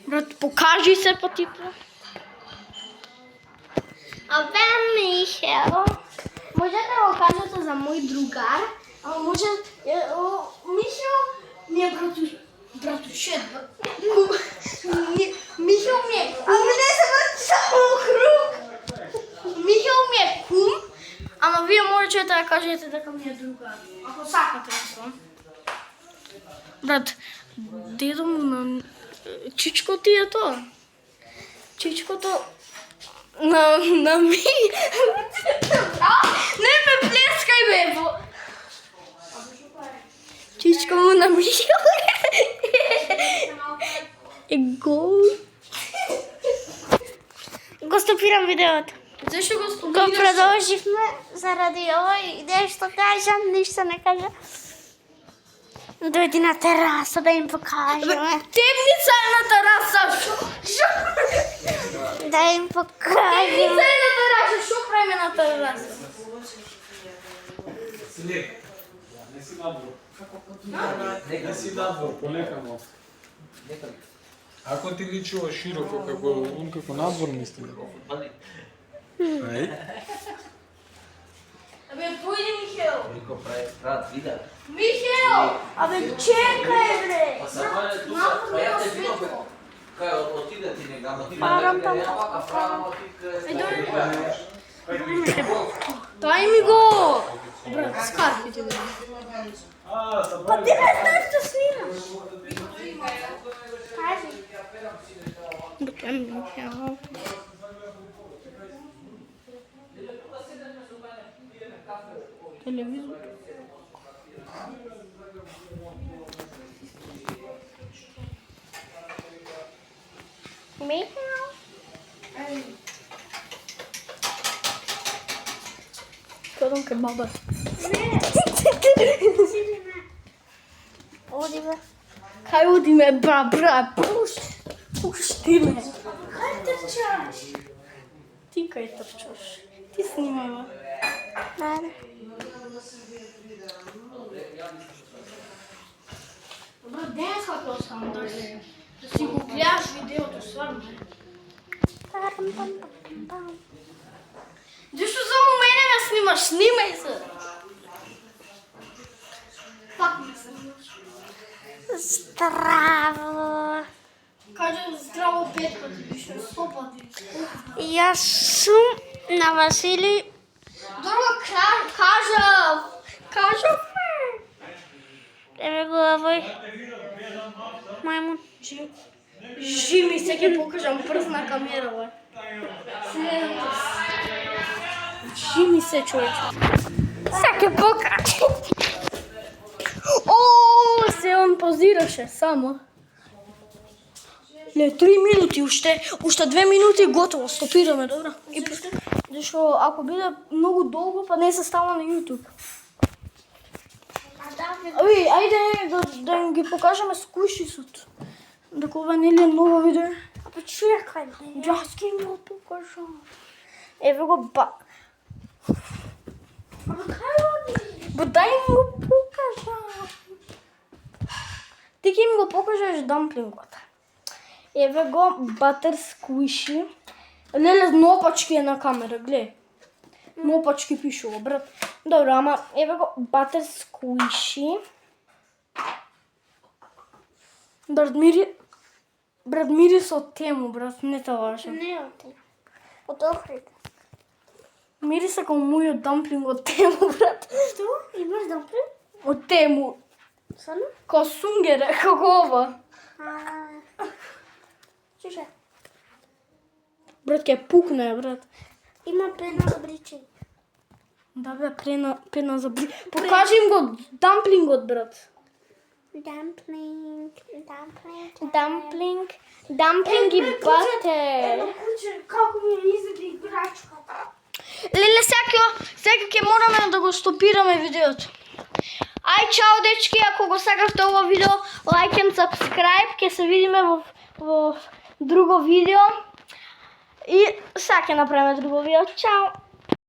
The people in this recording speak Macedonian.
Брат, покажи се по типа. Абе, Михел, можете да го кажете за мој другар, ама може... Михел ми е братушет. Михел ми е кум. Ама не се само круг. Михел ми е кум, ама вие можете да кажете дека ми е другар. Ако сакате да. Брат, дедо му на... Чичко ти е тоа. Чичкото... На ми... Не ме плескај, бе! Чичко му на Михел е гол. Го стопирам видеото. Зашто го стопираш? Го продолживме заради ова и нешто кажам, ништо не кажа. Дојди на тераса да им покажеме. Темница е на тераса. Да им покажеме. Темница е на тераса. Шо правиме на тераса? Не си надвор. Не си надвор, полека. Ако ти личува широко, како надвор мисли. Ај? Абе, појди, Михел. Коliko прават видео? Михел! Абе, чекај, бре. Pa sam manje tu, pa ja te bilo kaj otide ti neka, ама ти не ја пака правам ти Дај ми го. Брат, скарпите го. Па ти не знаеш да снимаш. Кажи. Телевизор. Михел. Кодам кебаба. Оди бе. Кај оди ме, бра, пушти ме. Кај трчаш? Ти кај трчаш? Ти снимај ме. Ајде. Брат, денес како сам да си го гледаш видеото, стварно. Зашто само мене ме снимаш? Снимај се. Пак ме снимаш. Здраво. Кажа здраво 5 пати, више 100 пати. Јас сум на Васили. Друго кажав. Еве го овој мајмун. Жими се ќе покажам прв на камера, бе. Жими се, човече. Сега ќе покажам. О, се он позираше само. Не, 3 минути уште 2 минути готово, стопираме, добро. Зашто ако биде многу долго, па не се става на YouTube. Ајде да им ги покажеме скушисот. Дека ова нели е ново видео. Абе чекај. Јас ќе им го покажам. Еве го ба. Абе кај оди? Ба дај им го покажам. Ти ќе им го покажеш дамплингот. Еве го батер сквиши. Леле, нопачки е на камера, гледај. Нопачки пишува, брат. Добро, ама еве го батер сквиши. Брат, мирис од тему, брат, не те лажам. Не оди. Од охрите. Мириса како мојот дамплинг од тему, брат. Што? Имаш дамплинг? Од тему. Сано? Ко сунгере, како ова. Чуше. Брат, ќе пукне, брат. Има пена за бричење. Да бе, пена за бри... Покажи им го дамплингот, брат. Дамплинг Дамплинг и батер. Како ми изгледа играчката. Леле, сега ќе мораме да го стопираме видеото. Ај, чао, дечки, ако го сакавте ова видео, лайк and subscribe, ќе се видиме во друго видео. И сега ќе направиме друго видео. Чао!